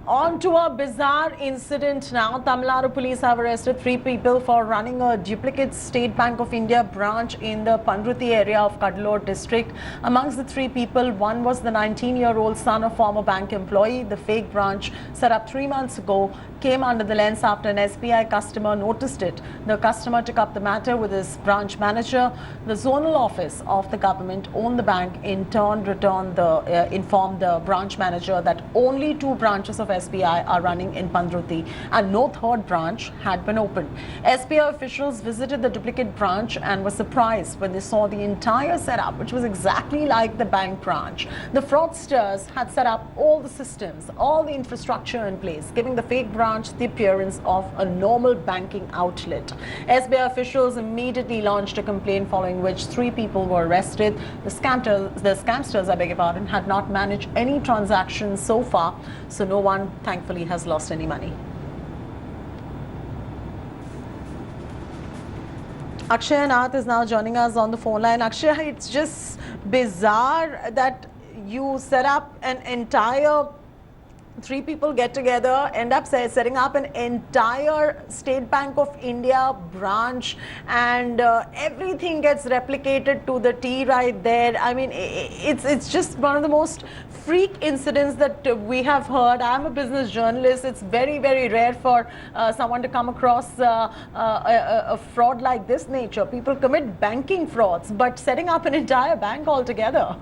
On to a bizarre incident now. Tamil Nadu police have arrested 3 people for running a duplicate State Bank of India branch in the Panruti area of Cuddalore district. Amongst the 3 people, one was the 19-year-old son of former bank employee. The fake branch, set up 3 months ago, came under the lens after an SBI customer noticed it. The customer took up the matter with his branch manager. The zonal office of the government owned the bank in turn informed the branch manager that only 2 branches of SBI are running in Panruti and no third branch had been opened. SBI officials visited the duplicate branch and were surprised when they saw the entire setup, which was exactly like the bank branch. The fraudsters had set up all the systems, all the infrastructure in place, giving the fake branch the appearance of a normal banking outlet. SBI officials immediately launched a complaint, following which 3 people were arrested. The scamsters, I beg your pardon, had not managed any transactions so far, so no one, thankfully, has lost any money. Akshay Nath is now joining us on the phone line. Akshay, it's just bizarre that you set up an entire 3 people get together, end up setting up an entire State Bank of India branch, and everything gets replicated to the T right there. I mean, it's just one of the most freak incidents that we have heard. I'm a business journalist. It's very, very rare for someone to come across a fraud like this nature. People commit banking frauds, but setting up an entire bank altogether.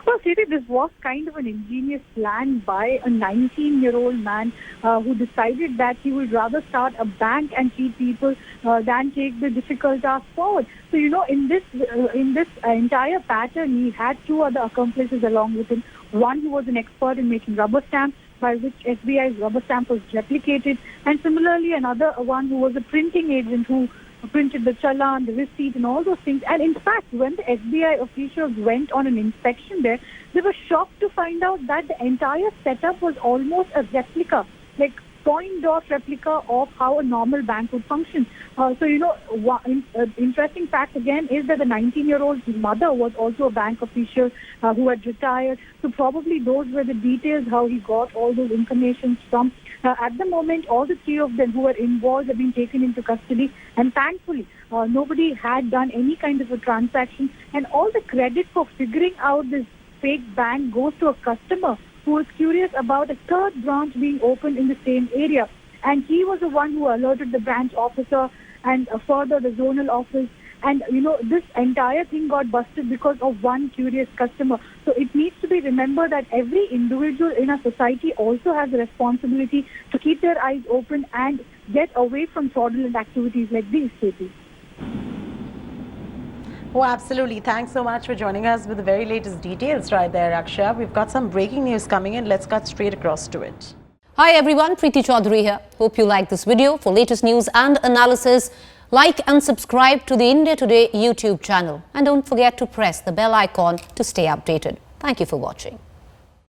Well, Siri, this was kind of an ingenious plan by a 19-year-old man who decided that he would rather start a bank and cheat people than take the difficult task forward. So, you know, in this entire pattern, he had 2 other accomplices along with him. One who was an expert in making rubber stamps, by which SBI's rubber stamp was replicated, and similarly another one who was a printing agent who printed the challan, the receipt and all those things. And in fact, when the SBI officials went on an inspection there, they were shocked to find out that the entire setup was almost a replica, like point dot replica of how a normal bank would function. So, you know, interesting fact again is that the 19-year-old's mother was also a bank official who had retired. So probably those were the details how he got all those information from. At the moment, all the 3 of them who were involved have been taken into custody, and thankfully nobody had done any kind of a transaction, and all the credit for figuring out this fake bank goes to a customer who was curious about a 3rd branch being opened in the same area, and he was the one who alerted the branch officer and further the zonal office. And, you know, this entire thing got busted because of one curious customer. So it needs to be remembered that every individual in our society also has a responsibility to keep their eyes open and get away from fraudulent activities like these, Katie. Oh, absolutely. Thanks so much for joining us with the very latest details right there, Akshay. We've got some breaking news coming in. Let's cut straight across to it. Hi everyone, Preeti Chaudhary here. Hope you like this video. For latest news and analysis, like and subscribe to the India Today YouTube channel. And don't forget to press the bell icon to stay updated. Thank you for watching.